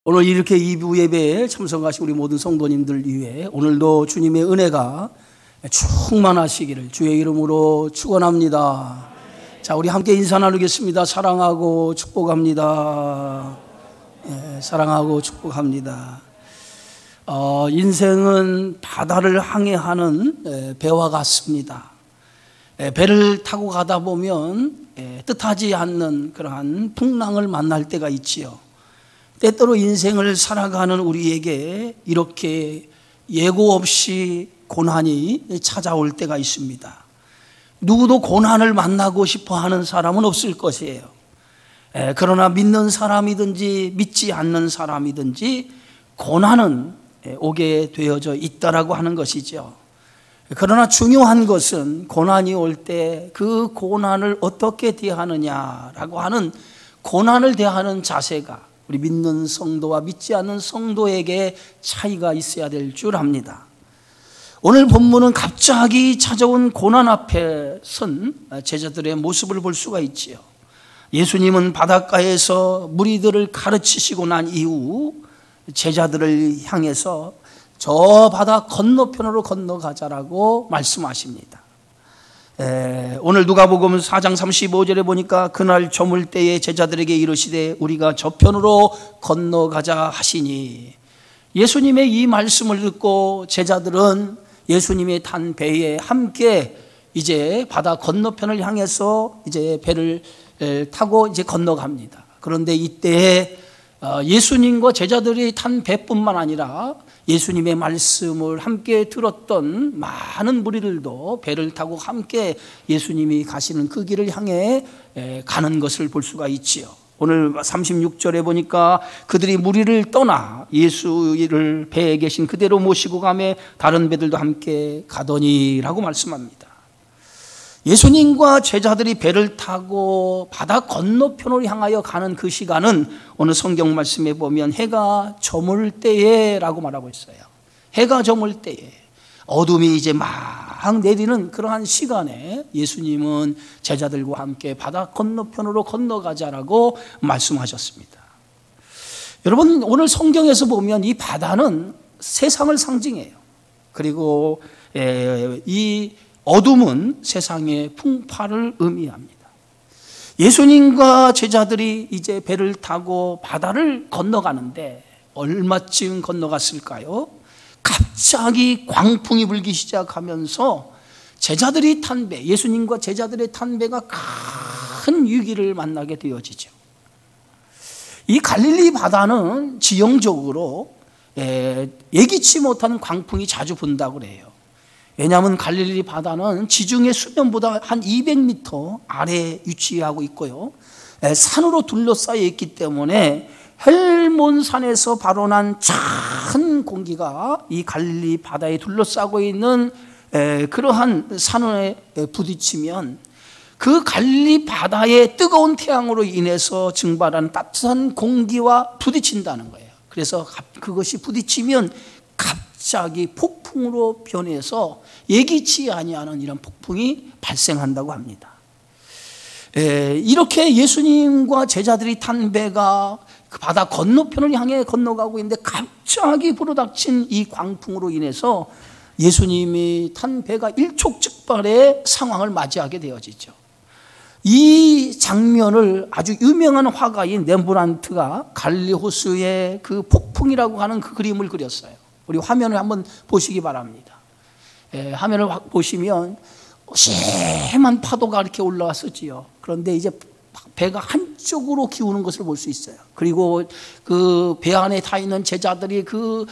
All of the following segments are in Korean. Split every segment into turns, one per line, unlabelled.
오늘 이렇게 2부 예배에 참석하신 우리 모든 성도님들 위해 오늘도 주님의 은혜가 충만하시기를 주의 이름으로 축원합니다. 자, 우리 함께 인사 나누겠습니다. 사랑하고 축복합니다. 사랑하고 축복합니다. 인생은 바다를 항해하는 배와 같습니다. 배를 타고 가다 보면 뜻하지 않는 그러한 풍랑을 만날 때가 있지요. 때때로 인생을 살아가는 우리에게 이렇게 예고 없이 고난이 찾아올 때가 있습니다. 누구도 고난을 만나고 싶어 하는 사람은 없을 것이에요. 그러나 믿는 사람이든지 믿지 않는 사람이든지 고난은 오게 되어져 있다라고 하는 것이죠. 그러나 중요한 것은 고난이 올 때 그 고난을 어떻게 대하느냐라고 하는 고난을 대하는 자세가 우리 믿는 성도와 믿지 않는 성도에게 차이가 있어야 될 줄 압니다. 오늘 본문은 갑자기 찾아온 고난 앞에 선 제자들의 모습을 볼 수가 있지요. 예수님은 바닷가에서 무리들을 가르치시고 난 이후 제자들을 향해서 저 바다 건너편으로 건너가자라고 말씀하십니다. 오늘 누가복음 4장 35절에 보니까 그날 저물 때에 제자들에게 이르시되 우리가 저편으로 건너가자 하시니, 예수님의 이 말씀을 듣고 제자들은 예수님의 탄 배에 함께 이제 바다 건너편을 향해서 이제 배를 타고 이제 건너갑니다. 그런데 이때 예수님과 제자들이 탄 배뿐만 아니라 예수님의 말씀을 함께 들었던 많은 무리들도 배를 타고 함께 예수님이 가시는 그 길을 향해 가는 것을 볼 수가 있지요. 오늘 36절에 보니까 그들이 무리를 떠나 예수를 배에 계신 그대로 모시고 가매 다른 배들도 함께 가더니라고 말씀합니다. 예수님과 제자들이 배를 타고 바다 건너편으로 향하여 가는 그 시간은 오늘 성경 말씀에 보면 해가 저물 때에라고 말하고 있어요. 해가 저물 때에, 어둠이 이제 막 내리는 그러한 시간에 예수님은 제자들과 함께 바다 건너편으로 건너가자라고 말씀하셨습니다. 여러분, 오늘 성경에서 보면 이 바다는 세상을 상징해요. 그리고 이 어둠은 세상의 풍파를 의미합니다. 예수님과 제자들이 이제 배를 타고 바다를 건너가는데 얼마쯤 건너갔을까요? 갑자기 광풍이 불기 시작하면서 제자들이 탄 배, 예수님과 제자들의 탄 배가 큰 위기를 만나게 되어지죠. 이 갈릴리 바다는 지형적으로 예기치 못한 광풍이 자주 분다고 그래요. 왜냐하면 갈릴리 바다는 지중해 수면보다 한 200m 아래에 위치하고 있고요, 산으로 둘러싸여 있기 때문에 헬몬산에서 발원한 찬 공기가 이 갈릴리 바다에 둘러싸고 있는 그러한 산에 부딪히면 그 갈릴리 바다의 뜨거운 태양으로 인해서 증발하는 따뜻한 공기와 부딪힌다는 거예요. 그래서 그것이 부딪히면 갑자기 폭풍으로 변해서 예기치 아니하는 이런 폭풍이 발생한다고 합니다. 이렇게 예수님과 제자들이 탄 배가 그 바다 건너편을 향해 건너가고 있는데 갑자기 불어닥친 이 광풍으로 인해서 예수님이 탄 배가 일촉즉발의 상황을 맞이하게 되어지죠. 이 장면을 아주 유명한 화가인 렘브란트가 갈릴리 호수의 그 폭풍이라고 하는 그 그림을 그렸어요. 우리 화면을 한번 보시기 바랍니다. 화면을 보시면 심한 파도가 이렇게 올라왔었지요. 그런데 이제 배가 한쪽으로 기우는 것을 볼 수 있어요. 그리고 그 배 안에 타 있는 제자들이 그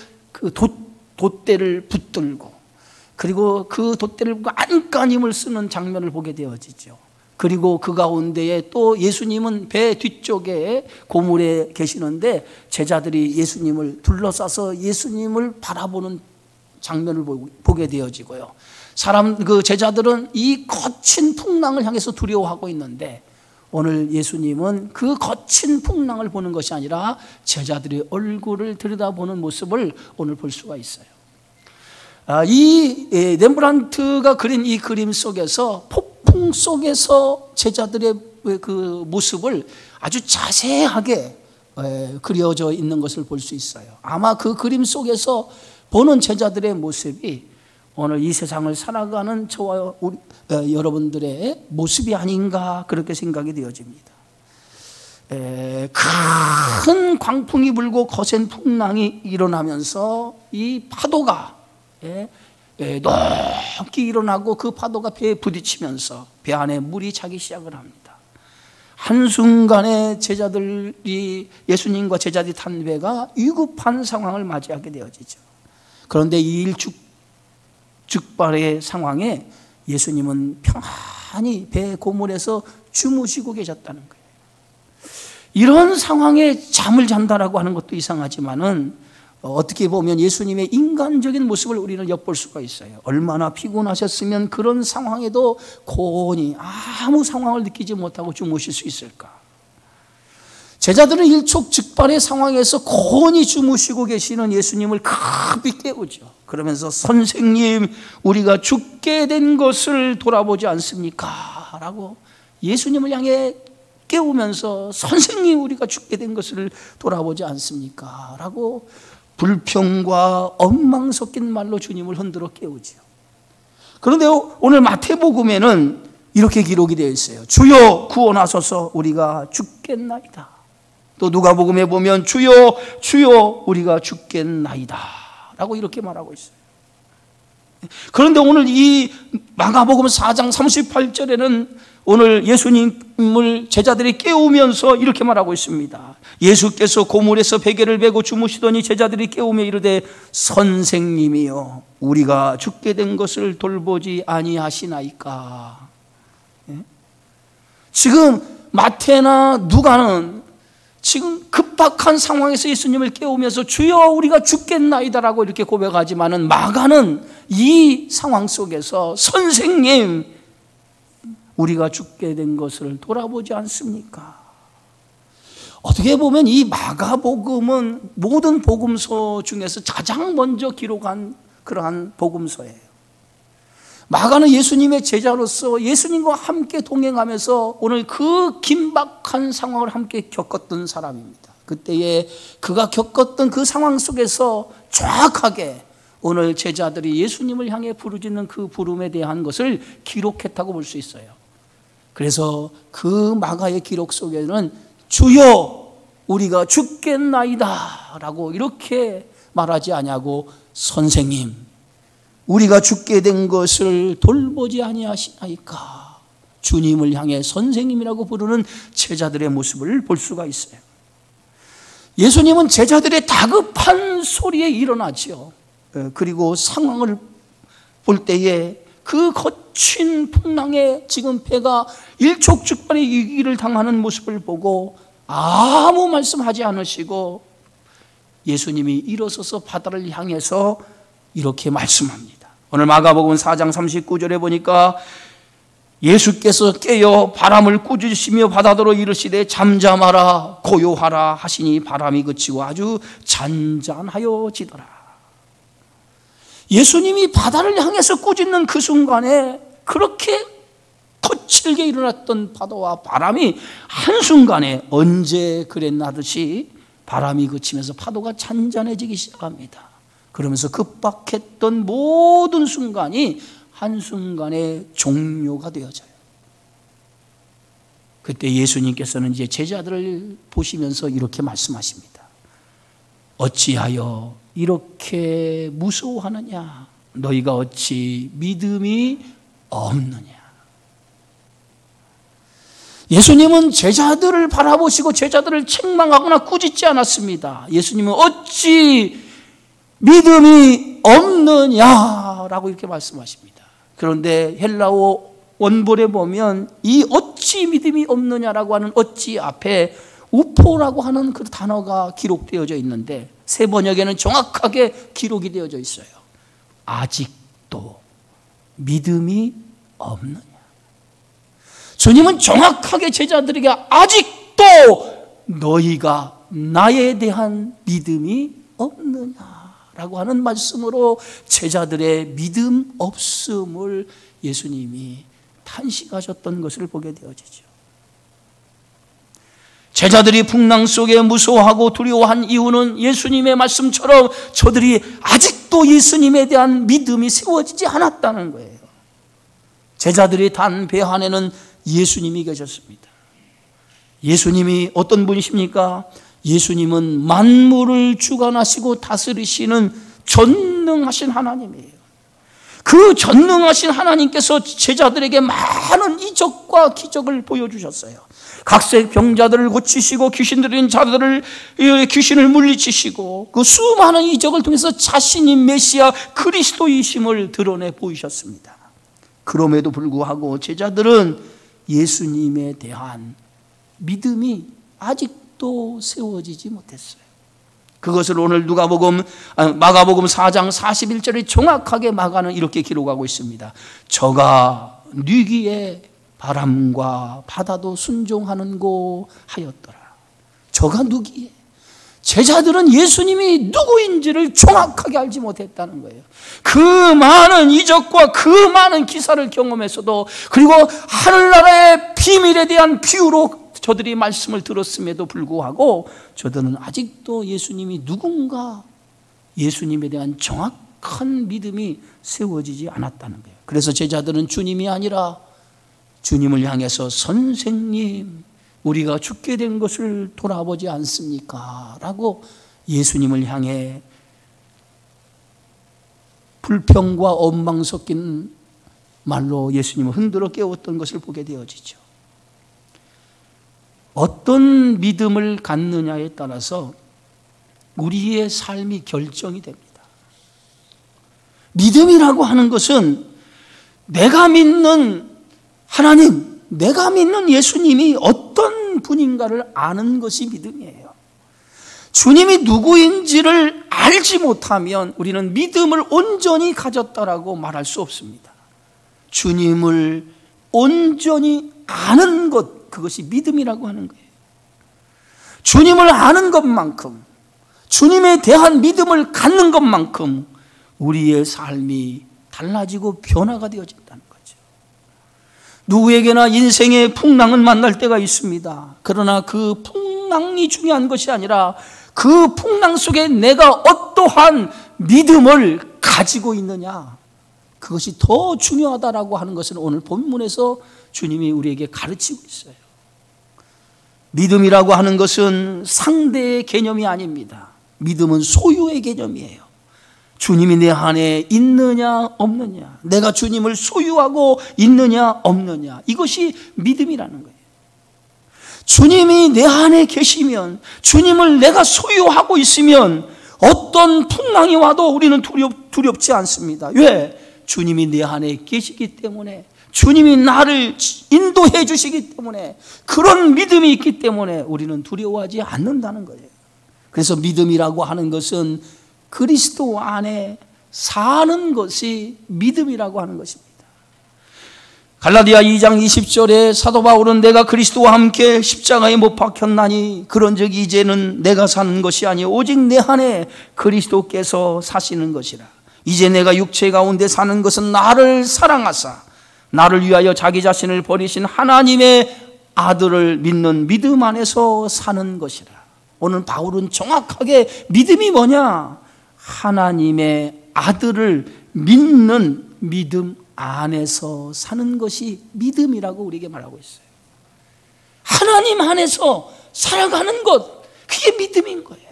돛대를 붙들고, 그리고 그 돛대를 안간힘을 쓰는 장면을 보게 되어지죠. 그리고 그 가운데에 또 예수님은 배 뒤쪽에 고물에 계시는데 제자들이 예수님을 둘러싸서 예수님을 바라보는 장면을 보게 되어지고요. 그 제자들은 이 거친 풍랑을 향해서 두려워하고 있는데 오늘 예수님은 그 거친 풍랑을 보는 것이 아니라 제자들의 얼굴을 들여다보는 모습을 오늘 볼 수가 있어요. 이 렘브란트가 그린 이 그림 속에서 폭풍 속에서 제자들의 그 모습을 아주 자세하게 그려져 있는 것을 볼 수 있어요. 아마 그 그림 속에서 보는 제자들의 모습이 오늘 이 세상을 살아가는 저와 여러분들의 모습이 아닌가 그렇게 생각이 되어집니다. 큰 광풍이 불고 거센 풍랑이 일어나면서 이 파도가 높게 일어나고 그 파도가 배에 부딪히면서 배 안에 물이 차기 시작을 합니다. 한순간에 제자들이 예수님과 제자들이 탄 배가 위급한 상황을 맞이하게 되어지죠. 그런데 이 일축즉발의 상황에 예수님은 평안히 배 고물에서 주무시고 계셨다는 거예요. 이런 상황에 잠을 잔다라고 하는 것도 이상하지만은 어떻게 보면 예수님의 인간적인 모습을 우리는 엿볼 수가 있어요. 얼마나 피곤하셨으면 그런 상황에도 고온히 아무 상황을 느끼지 못하고 주무실 수 있을까? 제자들은 일촉즉발의 상황에서 고온히 주무시고 계시는 예수님을 급히 깨우죠. 그러면서 선생님, 우리가 죽게 된 것을 돌아보지 않습니까? 라고 예수님을 향해 깨우면서 선생님, 우리가 죽게 된 것을 돌아보지 않습니까? 라고 불평과 엉망 섞인 말로 주님을 흔들어 깨우죠. 그런데 오늘 마태복음에는 이렇게 기록이 되어 있어요. 주여 구원하소서, 우리가 죽겠나이다. 또 누가복음에 보면 주여 주여 우리가 죽겠나이다 라고 이렇게 말하고 있어요. 그런데 오늘 이 마가복음 4장 38절에는 오늘 예수님을 제자들이 깨우면서 이렇게 말하고 있습니다. 예수께서 고물에서 베개를 베고 주무시더니 제자들이 깨우며 이르되 선생님이여 우리가 죽게 된 것을 돌보지 아니하시나이까. 지금 마태나 누가는 지금 급박한 상황에서 예수님을 깨우면서 주여 우리가 죽겠나이다라고 이렇게 고백하지만은 마가는 이 상황 속에서 선생님 우리가 죽게 된 것을 돌아보지 않습니까? 어떻게 보면 이 마가복음은 모든 복음서 중에서 가장 먼저 기록한 그러한 복음서예요. 마가는 예수님의 제자로서 예수님과 함께 동행하면서 오늘 그 긴박한 상황을 함께 겪었던 사람입니다. 그때에 그가 겪었던 그 상황 속에서 정확하게 오늘 제자들이 예수님을 향해 부르짖는 그 부름에 대한 것을 기록했다고 볼 수 있어요. 그래서 그 마가의 기록 속에는 주여 우리가 죽겠나이다 라고 이렇게 말하지 아니하고 선생님 우리가 죽게 된 것을 돌보지 아니하시나이까. 주님을 향해 선생님이라고 부르는 제자들의 모습을 볼 수가 있어요. 예수님은 제자들의 다급한 소리에 일어나죠. 그리고 상황을 볼 때에 그 거친 풍랑에 지금 배가 일촉즉발의 위기를 당하는 모습을 보고 아무 말씀하지 않으시고 예수님이 일어서서 바다를 향해서 이렇게 말씀합니다. 오늘 마가복음 4장 39절에 보니까 예수께서 깨어 바람을 꾸짖으시며 바다더러 이르시되 잠잠하라 고요하라 하시니 바람이 그치고 아주 잔잔하여지더라. 예수님이 바다를 향해서 꾸짖는 그 순간에 그렇게 거칠게 일어났던 파도와 바람이 한순간에 언제 그랬나듯이 바람이 그치면서 파도가 잔잔해지기 시작합니다. 그러면서 급박했던 모든 순간이 한순간에 종료가 되어져요. 그때 예수님께서는 이제 제자들을 보시면서 이렇게 말씀하십니다. 어찌하여 이렇게 무서워하느냐? 너희가 어찌 믿음이 없느냐? 예수님은 제자들을 바라보시고 제자들을 책망하거나 꾸짖지 않았습니다. 예수님은 어찌 믿음이 없느냐라고 이렇게 말씀하십니다. 그런데 헬라어 원본에 보면 이 어찌 믿음이 없느냐라고 하는 어찌 앞에 우포라고 하는 그 단어가 기록되어져 있는데 새 번역에는 정확하게 기록이 되어져 있어요. 아직도 믿음이 없느냐. 주님은 정확하게 제자들에게 아직도 너희가 나에 대한 믿음이 없느냐라고 하는 말씀으로 제자들의 믿음 없음을 예수님이 탄식하셨던 것을 보게 되어지죠. 제자들이 풍랑 속에 무서워하고 두려워한 이유는 예수님의 말씀처럼 저들이 아직도 예수님에 대한 믿음이 세워지지 않았다는 거예요. 제자들이 탄 배 안에는 예수님이 계셨습니다. 예수님이 어떤 분이십니까? 예수님은 만물을 주관하시고 다스리시는 전능하신 하나님이에요. 그 전능하신 하나님께서 제자들에게 많은 이적과 기적을 보여주셨어요. 각색 병자들을 고치시고 귀신 들린 자들을 귀신을 물리치시고 그 수많은 이적을 통해서 자신이 메시아 그리스도이심을 드러내 보이셨습니다. 그럼에도 불구하고 제자들은 예수님에 대한 믿음이 아직도 세워지지 못했어요. 그것을 오늘 마가복음 4장 41절에 정확하게 마가는 이렇게 기록하고 있습니다. 저가 뉘기에 바람과 바다도 순종하는고 하였더라. 저가 누구에? 제자들은 예수님이 누구인지를 정확하게 알지 못했다는 거예요. 그 많은 이적과 그 많은 기사를 경험했어도, 그리고 하늘나라의 비밀에 대한 비유로 저들이 말씀을 들었음에도 불구하고 저들은 아직도 예수님이 누군가, 예수님에 대한 정확한 믿음이 세워지지 않았다는 거예요. 그래서 제자들은 주님이 아니라 주님을 향해서 선생님, 우리가 죽게 된 것을 돌아보지 않습니까? 라고 예수님을 향해 불평과 원망 섞인 말로 예수님을 흔들어 깨웠던 것을 보게 되어지죠. 어떤 믿음을 갖느냐에 따라서 우리의 삶이 결정이 됩니다. 믿음이라고 하는 것은 내가 믿는 하나님, 내가 믿는 예수님이 어떤 분인가를 아는 것이 믿음이에요. 주님이 누구인지를 알지 못하면 우리는 믿음을 온전히 가졌다라고 말할 수 없습니다. 주님을 온전히 아는 것, 그것이 믿음이라고 하는 거예요. 주님을 아는 것만큼, 주님에 대한 믿음을 갖는 것만큼 우리의 삶이 달라지고 변화가 되어진다는 거죠. 누구에게나 인생의 풍랑은 만날 때가 있습니다. 그러나 그 풍랑이 중요한 것이 아니라 그 풍랑 속에 내가 어떠한 믿음을 가지고 있느냐, 그것이 더 중요하다라고 하는 것은 오늘 본문에서 주님이 우리에게 가르치고 있어요. 믿음이라고 하는 것은 상대의 개념이 아닙니다. 믿음은 소유의 개념이에요. 주님이 내 안에 있느냐 없느냐, 내가 주님을 소유하고 있느냐 없느냐, 이것이 믿음이라는 거예요. 주님이 내 안에 계시면, 주님을 내가 소유하고 있으면 어떤 풍랑이 와도 우리는 두렵지 않습니다. 왜? 주님이 내 안에 계시기 때문에, 주님이 나를 인도해 주시기 때문에, 그런 믿음이 있기 때문에 우리는 두려워하지 않는다는 거예요. 그래서 믿음이라고 하는 것은 그리스도 안에 사는 것이 믿음이라고 하는 것입니다. 갈라디아 2장 20절에 사도 바울은 내가 그리스도와 함께 십자가에 못 박혔나니 그런즉 이제는 내가 사는 것이 아니요 오직 내 안에 그리스도께서 사시는 것이라. 이제 내가 육체 가운데 사는 것은 나를 사랑하사 나를 위하여 자기 자신을 버리신 하나님의 아들을 믿는 믿음 안에서 사는 것이라. 오늘 바울은 정확하게 믿음이 뭐냐? 하나님의 아들을 믿는 믿음 안에서 사는 것이 믿음이라고 우리에게 말하고 있어요. 하나님 안에서 살아가는 것, 그게 믿음인 거예요.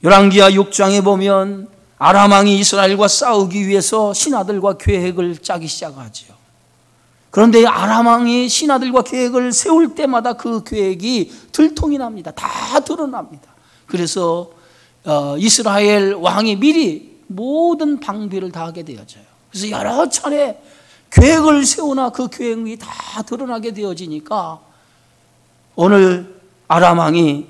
열왕기하 6장에 보면 아람 왕이 이스라엘과 싸우기 위해서 신하들과 계획을 짜기 시작하죠. 그런데 아람 왕이 신하들과 계획을 세울 때마다 그 계획이 들통이 납니다. 다 드러납니다. 그래서 이스라엘 왕이 미리 모든 방비를 다 하게 되어져요. 그래서 여러 차례 계획을 세우나 그 계획이 다 드러나게 되어지니까 오늘 아람 왕이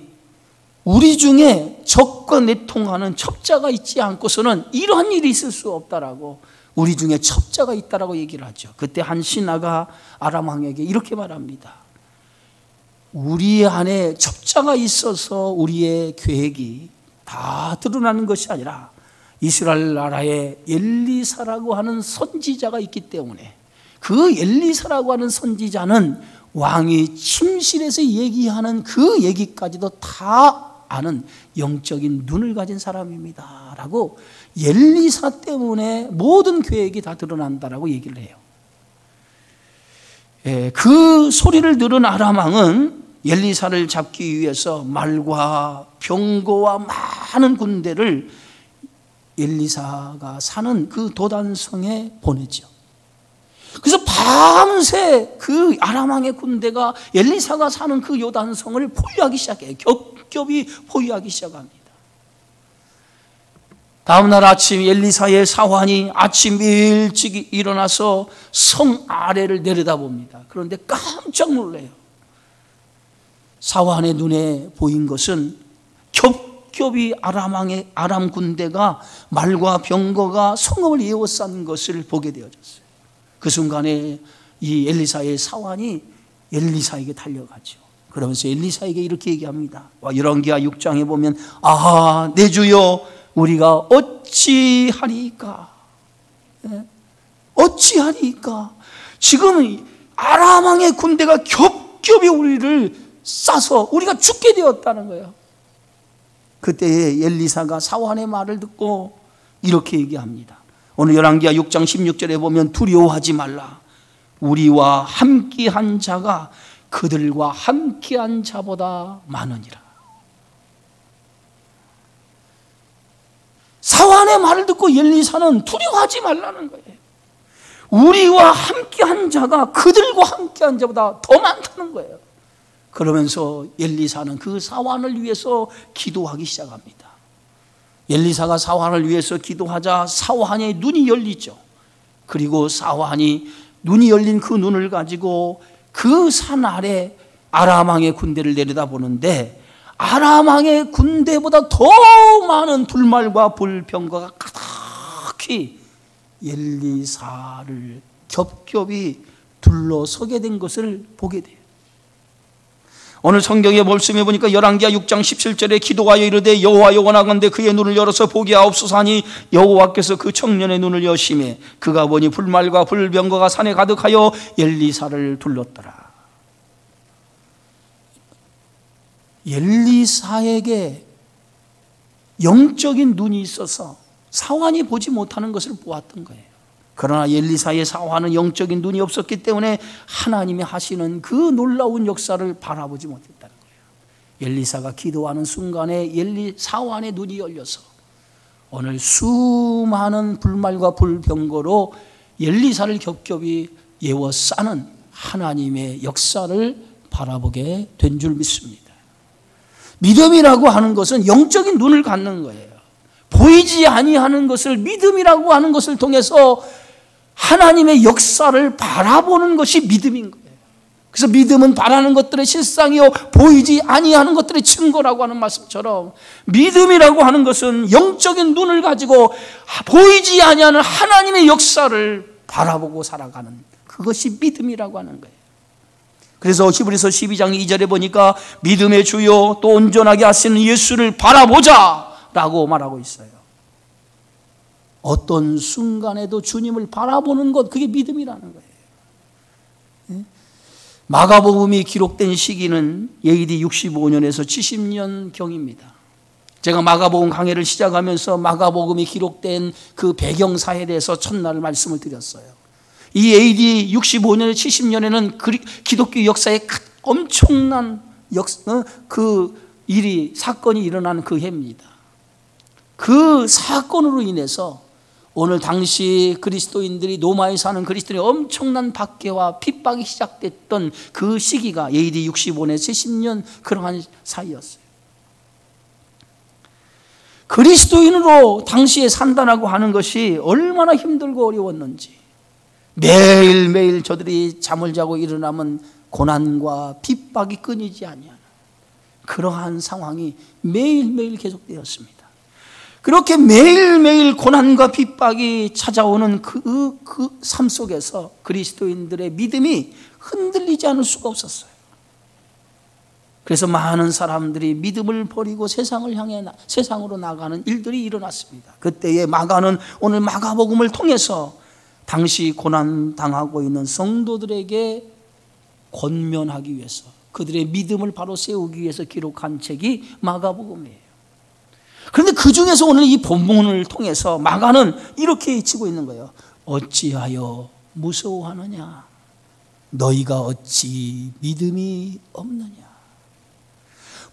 우리 중에 적과 내통하는 첩자가 있지 않고서는 이러한 일이 있을 수 없다라고, 우리 중에 첩자가 있다라고 얘기를 하죠. 그때 한 신하가 아람 왕에게 이렇게 말합니다. 우리 안에 첩자가 있어서 우리의 계획이 다 드러나는 것이 아니라 이스라엘 나라에 엘리사라고 하는 선지자가 있기 때문에, 그 엘리사라고 하는 선지자는 왕이 침실에서 얘기하는 그 얘기까지도 다 아는 영적인 눈을 가진 사람입니다 라고 엘리사 때문에 모든 계획이 다 드러난다라고 얘기를 해요. 그 소리를 들은 아람 왕은 엘리사를 잡기 위해서 말과 병거와 많은 군대를 엘리사가 사는 그 도단성에 보내죠. 그래서 밤새 그 아람 왕의 군대가 엘리사가 사는 그 요단성을 포위하기 시작해요. 겹겹이 포위하기 시작합니다. 다음날 아침 엘리사의 사환이 아침 일찍 일어나서 성 아래를 내려다봅니다. 그런데 깜짝 놀래요. 사환의 눈에 보인 것은 겹겹이 아람 군대가 말과 병거가 성읍을 에워싼 것을 보게 되어졌어요. 그 순간에 이 엘리사의 사환이 엘리사에게 달려가죠. 그러면서 엘리사에게 이렇게 얘기합니다. 열왕기하 6장에 보면 아하 내 주여 우리가 어찌하리까? 어찌하리까? 지금 아람 왕의 군대가 겹겹이 우리를 싸서 우리가 죽게 되었다는 거예요. 그때 엘리사가 사환의 말을 듣고 이렇게 얘기합니다. 오늘 열왕기하 6장 16절에 보면 두려워하지 말라. 우리와 함께한 자가 그들과 함께한 자보다 많으니라. 사환의 말을 듣고 엘리사는 두려워하지 말라는 거예요. 우리와 함께한 자가 그들과 함께한 자보다 더 많다는 거예요. 그러면서 엘리사는 그 사환을 위해서 기도하기 시작합니다. 엘리사가 사환을 위해서 기도하자 사환의 눈이 열리죠. 그리고 사환이 눈이 열린 그 눈을 가지고 그 산 아래 아람 왕의 군대를 내려다보는데 아람 왕의 군대보다 더 많은 불말과 불병거가 가득히 엘리사를 겹겹이 둘러서게 된 것을 보게 돼요. 오늘 성경의 말씀에 보니까 열왕기하 6장 17절에 기도하여 이르되 여호와여 원하건대 그의 눈을 열어서 보게 하옵소서 하니 여호와께서 그 청년의 눈을 여시매 그가 보니 불말과 불병거가 산에 가득하여 엘리사를 둘렀더라. 엘리사에게 영적인 눈이 있어서 사환이 보지 못하는 것을 보았던 거예요. 그러나 엘리사의 사환은 영적인 눈이 없었기 때문에 하나님이 하시는 그 놀라운 역사를 바라보지 못했다는 거예요. 엘리사가 기도하는 순간에 사환의 눈이 열려서 오늘 수많은 불말과 불병거로 엘리사를 겹겹이 에워싸는 하나님의 역사를 바라보게 된 줄 믿습니다. 믿음이라고 하는 것은 영적인 눈을 갖는 거예요. 보이지 아니하는 것을 믿음이라고 하는 것을 통해서 하나님의 역사를 바라보는 것이 믿음인 거예요. 그래서 믿음은 바라는 것들의 실상이요 보이지 아니하는 것들의 증거라고 하는 말씀처럼 믿음이라고 하는 것은 영적인 눈을 가지고 보이지 아니하는 하나님의 역사를 바라보고 살아가는 그것이 믿음이라고 하는 거예요. 그래서 히브리서 12장 2절에 보니까 믿음의 주요 또 온전하게 하시는 예수를 바라보자 라고 말하고 있어요. 어떤 순간에도 주님을 바라보는 것 그게 믿음이라는 거예요. 마가복음이 기록된 시기는 AD 65년에서 70년경입니다. 제가 마가복음 강해를 시작하면서 마가복음이 기록된 그 배경사에 대해서 첫날 말씀을 드렸어요. 이 AD 65년에 70년에는 기독교 역사에 엄청난 사건이 일어나는 그 해입니다. 그 사건으로 인해서 오늘 당시 그리스도인들이 로마에 사는 그리스도인의 엄청난 박해와 핍박이 시작됐던 그 시기가 AD 65년에서 70년 그러한 사이였어요. 그리스도인으로 당시에 산다라고 하는 것이 얼마나 힘들고 어려웠는지 매일매일 저들이 잠을 자고 일어나면 고난과 핍박이 끊이지 아니하는 그러한 상황이 매일매일 계속되었습니다. 그렇게 매일매일 고난과 핍박이 찾아오는 그 삶 속에서 그리스도인들의 믿음이 흔들리지 않을 수가 없었어요. 그래서 많은 사람들이 믿음을 버리고 세상으로 나가는 일들이 일어났습니다. 그때의 마가는 오늘 마가복음을 통해서 당시 고난당하고 있는 성도들에게 권면하기 위해서, 그들의 믿음을 바로 세우기 위해서 기록한 책이 마가복음이에요. 그런데 그 중에서 오늘 이 본문을 통해서 마가는 이렇게 외치고 있는 거예요. 어찌하여 무서워하느냐? 너희가 어찌 믿음이 없느냐?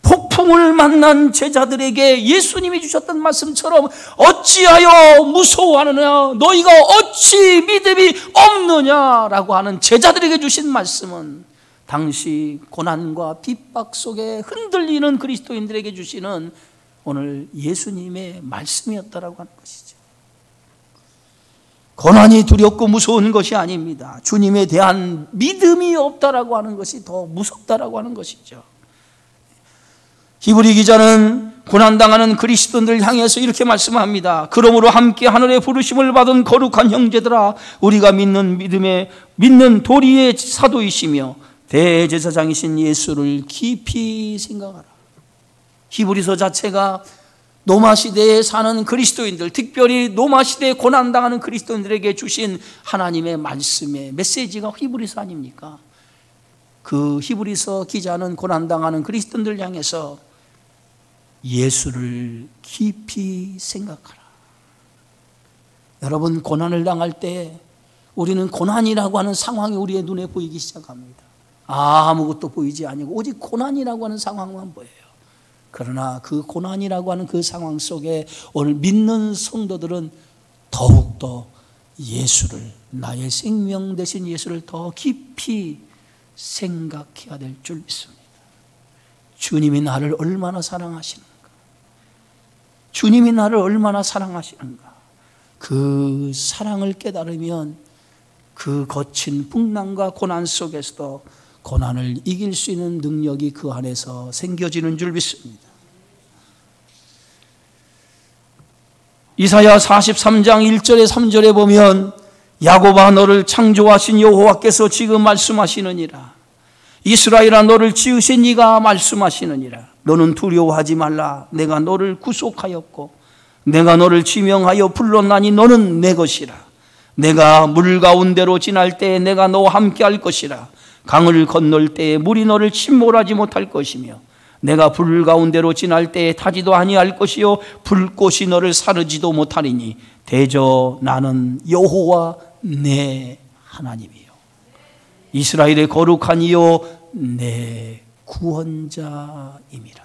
폭풍을 만난 제자들에게 예수님이 주셨던 말씀처럼 어찌하여 무서워하느냐? 너희가 어찌 믿음이 없느냐라고 하는 제자들에게 주신 말씀은 당시 고난과 핍박 속에 흔들리는 그리스도인들에게 주시는 오늘 예수님의 말씀이었다라고 하는 것이죠. 고난이 두렵고 무서운 것이 아닙니다. 주님에 대한 믿음이 없다라고 하는 것이 더 무섭다라고 하는 것이죠. 히브리 기자는 고난당하는 그리스도인들을 향해서 이렇게 말씀합니다. 그러므로 함께 하늘의 부르심을 받은 거룩한 형제들아, 우리가 믿는 도리의 사도이시며 대제사장이신 예수를 깊이 생각하라. 히브리서 자체가 로마 시대에 사는 그리스도인들, 특별히 로마 시대에 고난당하는 그리스도인들에게 주신 하나님의 말씀의 메시지가 히브리서 아닙니까? 그 히브리서 기자는 고난당하는 그리스도인들 향해서 예수를 깊이 생각하라. 여러분, 고난을 당할 때 우리는 고난이라고 하는 상황이 우리의 눈에 보이기 시작합니다. 아무것도 보이지 아니고 오직 고난이라고 하는 상황만 보여요. 그러나 그 고난이라고 하는 그 상황 속에 오늘 믿는 성도들은 더욱더 예수를, 나의 생명 되신 예수를 더 깊이 생각해야 될 줄 믿습니다. 주님이 나를 얼마나 사랑하시는가? 주님이 나를 얼마나 사랑하시는가? 그 사랑을 깨달으면 그 거친 풍랑과 고난 속에서도 고난을 이길 수 있는 능력이 그 안에서 생겨지는 줄 믿습니다. 이사야 43장 1절에 3절에 보면 야곱아, 너를 창조하신 여호와께서 지금 말씀하시느니라. 이스라엘아, 너를 지으신 이가 말씀하시느니라. 너는 두려워하지 말라. 내가 너를 구속하였고 내가 너를 지명하여 불렀나니 너는 내 것이라. 내가 물 가운데로 지날 때에 내가 너와 함께 할 것이라. 강을 건널 때에 물이 너를 침몰하지 못할 것이며 내가 불 가운데로 지날 때에 타지도 아니할 것이요 불꽃이 너를 사르지도 못하리니 대저 나는 여호와 내 하나님이요 이스라엘의 거룩한 이요 내 구원자임이라.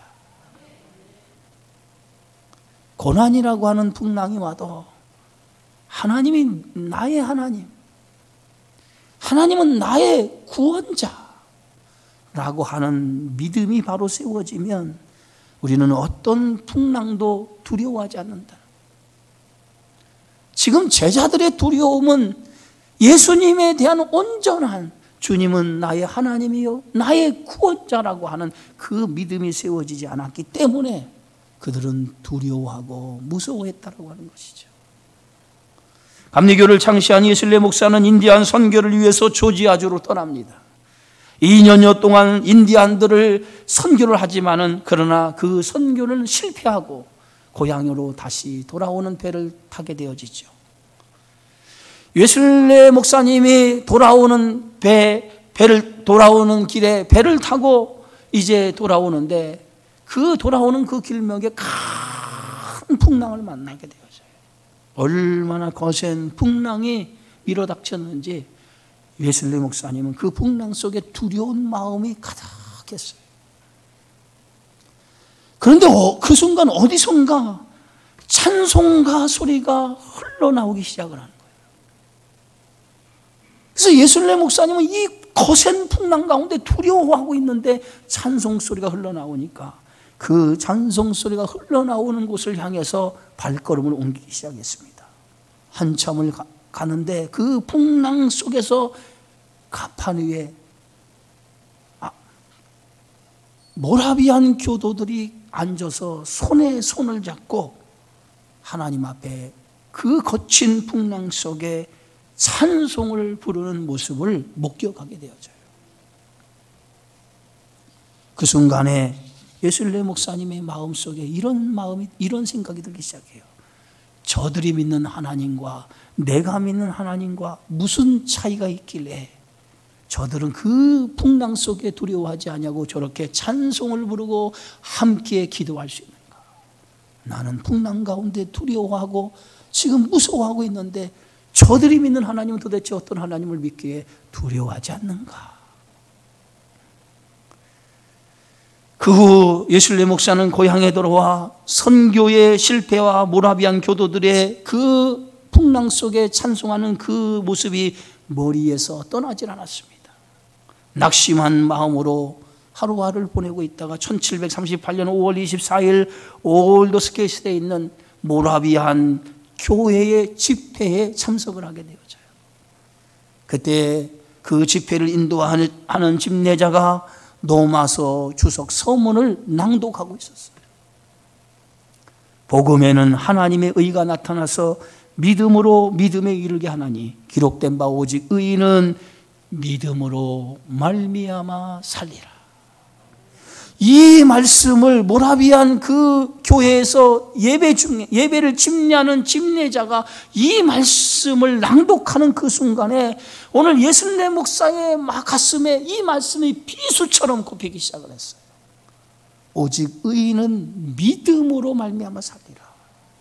고난이라고 하는 풍랑이 와도 하나님이 나의 하나님, 하나님은 나의 구원자라고 하는 믿음이 바로 세워지면 우리는 어떤 풍랑도 두려워하지 않는다. 지금 제자들의 두려움은 예수님에 대한 온전한 주님은 나의 하나님이요 나의 구원자라고 하는 그 믿음이 세워지지 않았기 때문에 그들은 두려워하고 무서워했다라고 하는 것이죠. 감리교를 창시한 예슬레 목사는 인디안 선교를 위해서 조지아주로 떠납니다. 2년여 동안 인디안들을 선교를 하지만은 그러나 그 선교는 실패하고 고향으로 다시 돌아오는 배를 타게 되어지죠. 예슬레 목사님이 돌아오는 배를 돌아오는 길에 배를 타고 이제 돌아오는데 그 돌아오는 그 길목에 큰 풍랑을 만나게 되어져요. 얼마나 거센 풍랑이 밀어닥쳤는지 예슬레 목사님은 그 풍랑 속에 두려운 마음이 가득했어요. 그런데 그 순간 어디선가 찬송가 소리가 흘러나오기 시작을 하는 거예요. 그래서 예슬레 목사님은 이 거센 풍랑 가운데 두려워하고 있는데 찬송 소리가 흘러나오니까 그 찬송 소리가 흘러나오는 곳을 향해서 발걸음을 옮기기 시작했습니다. 한참을 가는데 그 풍랑 속에서 가판 위에 모라비안 교도들이 앉아서 손에 손을 잡고 하나님 앞에 그 거친 풍랑 속에 찬송을 부르는 모습을 목격하게 되어져요. 그 순간에 예슬레 목사님의 마음속에 이런 생각이 들기 시작해요. 저들이 믿는 하나님과 내가 믿는 하나님과 무슨 차이가 있길래 저들은 그 풍랑 속에 두려워하지 아니하고 저렇게 찬송을 부르고 함께 기도할 수 있는가? 나는 풍랑 가운데 두려워하고 지금 무서워하고 있는데 저들이 믿는 하나님은 도대체 어떤 하나님을 믿기에 두려워하지 않는가? 그 후 예술레 목사는 고향에 돌아와 선교의 실패와 모라비안 교도들의 그 풍랑 속에 찬송하는 그 모습이 머리에서 떠나질 않았습니다. 낙심한 마음으로 하루하루를 보내고 있다가 1738년 5월 24일 올더스케이스에 있는 모라비안 교회의 집회에 참석을 하게 되어져요. 그때 그 집회를 인도하는 집례자가 노마서 주석 서문을 낭독하고 있었어요. 복음에는 하나님의 의가 나타나서 믿음으로 믿음에 이르게 하나니 기록된 바 오직 의인은 믿음으로 말미암아 살리라. 이 말씀을 모라비안 그 교회에서 예배를 집례하는 집례자가 이 말씀을 낭독하는 그 순간에 오늘 예술레 목사의 가슴에 이 말씀이 비수처럼 꼽히기 시작을 했어요. 오직 의인은 믿음으로 말미암아 살리라.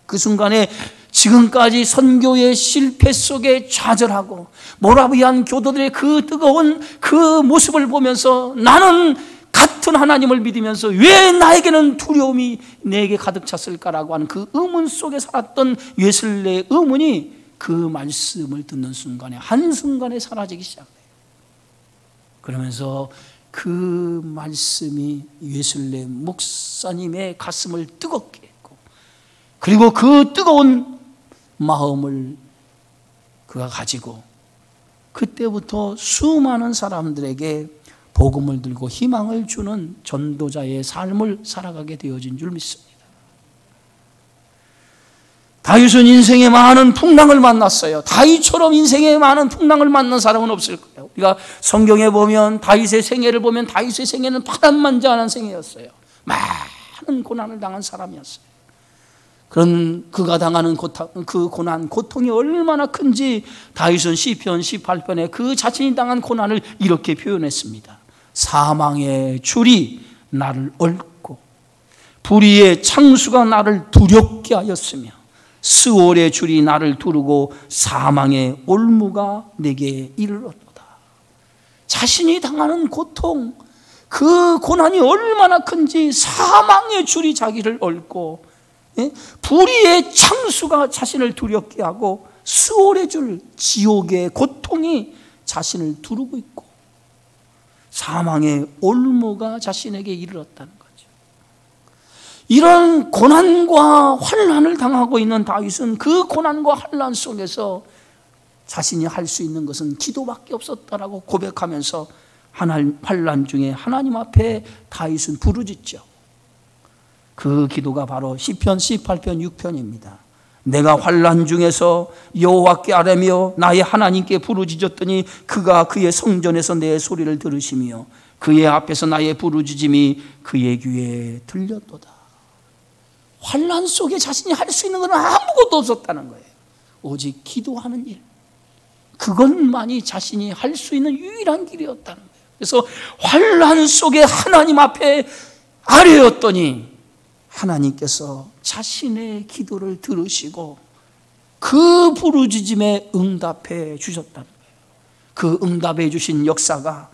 그 순간에 지금까지 선교의 실패 속에 좌절하고 모라비안 교도들의 그 뜨거운 그 모습을 보면서 나는 같은 하나님을 믿으면서 왜 나에게는 두려움이 내게 가득 찼을까라고 하는 그 의문 속에 살았던 웨슬레의 의문이 그 말씀을 듣는 순간에 한순간에 사라지기 시작해요. 그러면서 그 말씀이 웨슬레 목사님의 가슴을 뜨겁게 했고 그리고 그 뜨거운 마음을 그가 가지고 그때부터 수많은 사람들에게 복음을 들고 희망을 주는 전도자의 삶을 살아가게 되어진 줄 믿습니다. 다윗은 인생에 많은 풍랑을 만났어요. 다윗처럼 인생에 많은 풍랑을 만난 사람은 없을 거예요. 우리가 성경에 보면 다윗의 생애를 보면 다윗의 생애는 파란만장한 생애였어요. 많은 고난을 당한 사람이었어요. 그런 그가 당하는 그 고난, 고통이 얼마나 큰지 다윗은 시편 18편에 그 자신이 당한 고난을 이렇게 표현했습니다. 사망의 줄이 나를 얽고 불의의 창수가 나를 두렵게 하였으며 스올의 줄이 나를 두르고 사망의 올무가 내게 이르렀도다. 자신이 당하는 고통, 그 고난이 얼마나 큰지 사망의 줄이 자기를 얽고 불의의 창수가 자신을 두렵게 하고 스올의 줄, 지옥의 고통이 자신을 두르고 있고 사망의 올무가 자신에게 이르렀다는 거죠. 이런 고난과 환난을 당하고 있는 다윗은 그 고난과 환난 속에서 자신이 할 수 있는 것은 기도밖에 없었다라고 고백하면서 환난 중에 하나님 앞에 다윗은 부르짖죠. 그 기도가 바로 시편 18편 6편입니다. 내가 환난 중에서 여호와께 아뢰며 나의 하나님께 부르짖었더니 그가 그의 성전에서 내 소리를 들으시며 그의 앞에서 나의 부르짖음이 그의 귀에 들렸도다. 환난 속에 자신이 할 수 있는 건 아무것도 없었다는 거예요. 오직 기도하는 일, 그것만이 자신이 할 수 있는 유일한 길이었다는 거예요. 그래서 환난 속에 하나님 앞에 아뢰었더니 하나님께서 자신의 기도를 들으시고 그 부르짖음에 응답해 주셨다는 거예요. 그 응답해 주신 역사가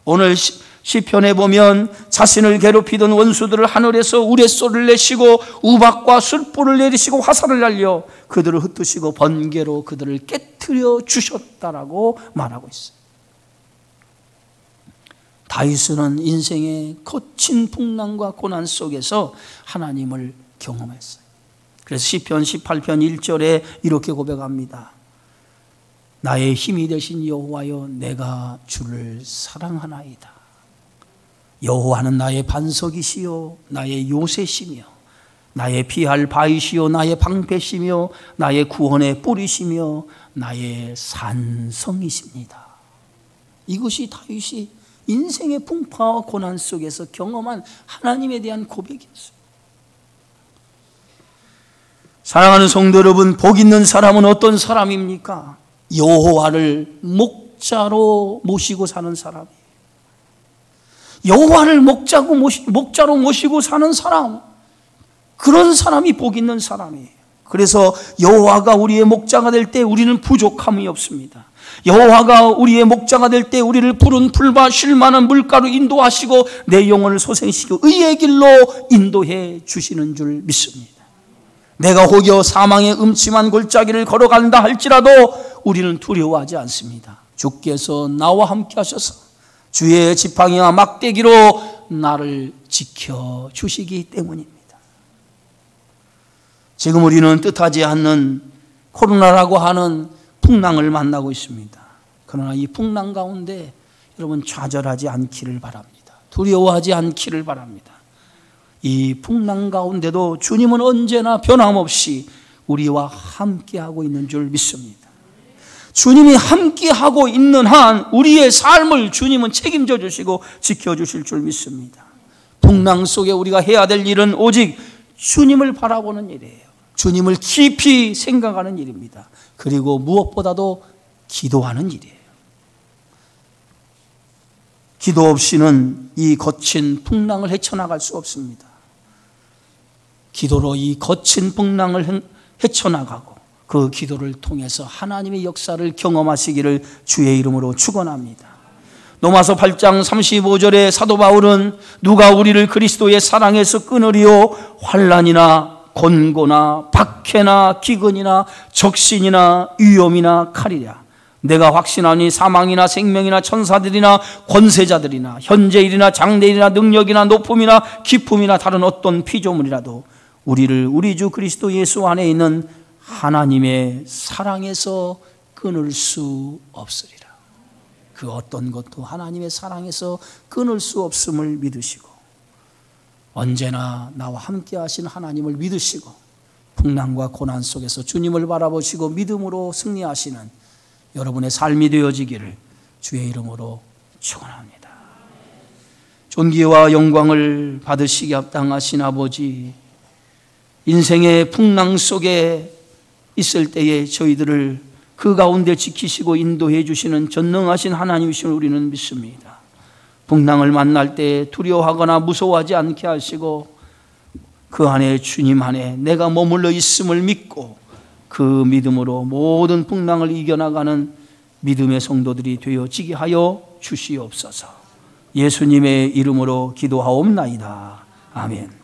오늘 시편에 보면 자신을 괴롭히던 원수들을 하늘에서 우레소리를 내시고 우박과 술불을 내리시고 화살을 날려 그들을 흩으시고 번개로 그들을 깨트려 주셨다라고 말하고 있어요. 다윗은 인생의 거친 풍랑과 고난 속에서 하나님을 경험했어요. 그래서 시편 18편 1절에 이렇게 고백합니다. 나의 힘이 되신 여호와여 내가 주를 사랑하나이다. 여호와는 나의 반석이시요 나의 요새시며 나의 피할 바위시요 나의 방패시며 나의 구원의 뿌리시며 나의 산성이십니다. 이것이 다윗이 인생의 풍파와 고난 속에서 경험한 하나님에 대한 고백이었어요. 사랑하는 성도 여러분, 복 있는 사람은 어떤 사람입니까? 여호와를 목자로 모시고 사는 사람이에요. 여호와를 목자로 모시고 사는 사람, 그런 사람이 복 있는 사람이에요. 그래서 여호와가 우리의 목자가 될 때 우리는 부족함이 없습니다. 여호와가 우리의 목자가 될 때 우리를 푸른 풀과 쉴 만한 물가로 인도하시고 내 영혼을 소생시키고 의의 길로 인도해 주시는 줄 믿습니다. 내가 혹여 사망의 음침한 골짜기를 걸어간다 할지라도 우리는 두려워하지 않습니다. 주께서 나와 함께 하셔서 주의 지팡이와 막대기로 나를 지켜주시기 때문입니다. 지금 우리는 뜻하지 않는 코로나라고 하는 풍랑을 만나고 있습니다. 그러나 이 풍랑 가운데 여러분 좌절하지 않기를 바랍니다. 두려워하지 않기를 바랍니다. 이 풍랑 가운데도 주님은 언제나 변함없이 우리와 함께하고 있는 줄 믿습니다. 주님이 함께하고 있는 한 우리의 삶을 주님은 책임져 주시고 지켜주실 줄 믿습니다. 풍랑 속에 우리가 해야 될 일은 오직 주님을 바라보는 일이에요. 주님을 깊이 생각하는 일입니다. 그리고 무엇보다도 기도하는 일이에요. 기도 없이는 이 거친 풍랑을 헤쳐나갈 수 없습니다. 기도로 이 거친 풍랑을 헤쳐나가고 그 기도를 통해서 하나님의 역사를 경험하시기를 주의 이름으로 축원합니다. 로마서 8장 35절에 사도 바울은 누가 우리를 그리스도의 사랑에서 끊으리요 환난이나 곤고나 박해나 기근이나 적신이나 위험이나 칼이랴. 내가 확신하니 사망이나 생명이나 천사들이나 권세자들이나 현재일이나 장래일이나 능력이나 높음이나 기품이나 다른 어떤 피조물이라도 우리를 우리 주 그리스도 예수 안에 있는 하나님의 사랑에서 끊을 수 없으리라. 그 어떤 것도 하나님의 사랑에서 끊을 수 없음을 믿으시고 언제나 나와 함께 하신 하나님을 믿으시고 풍랑과 고난 속에서 주님을 바라보시고 믿음으로 승리하시는 여러분의 삶이 되어지기를 주의 이름으로 축원합니다. 존귀와 영광을 받으시기 합당하신 아버지, 인생의 풍랑 속에 있을 때에 저희들을 그 가운데 지키시고 인도해 주시는 전능하신 하나님이심을 우리는 믿습니다. 풍랑을 만날 때 두려워하거나 무서워하지 않게 하시고 그 안에 주님 안에 내가 머물러 있음을 믿고 그 믿음으로 모든 풍랑을 이겨나가는 믿음의 성도들이 되어지게 하여 주시옵소서. 예수님의 이름으로 기도하옵나이다. 아멘.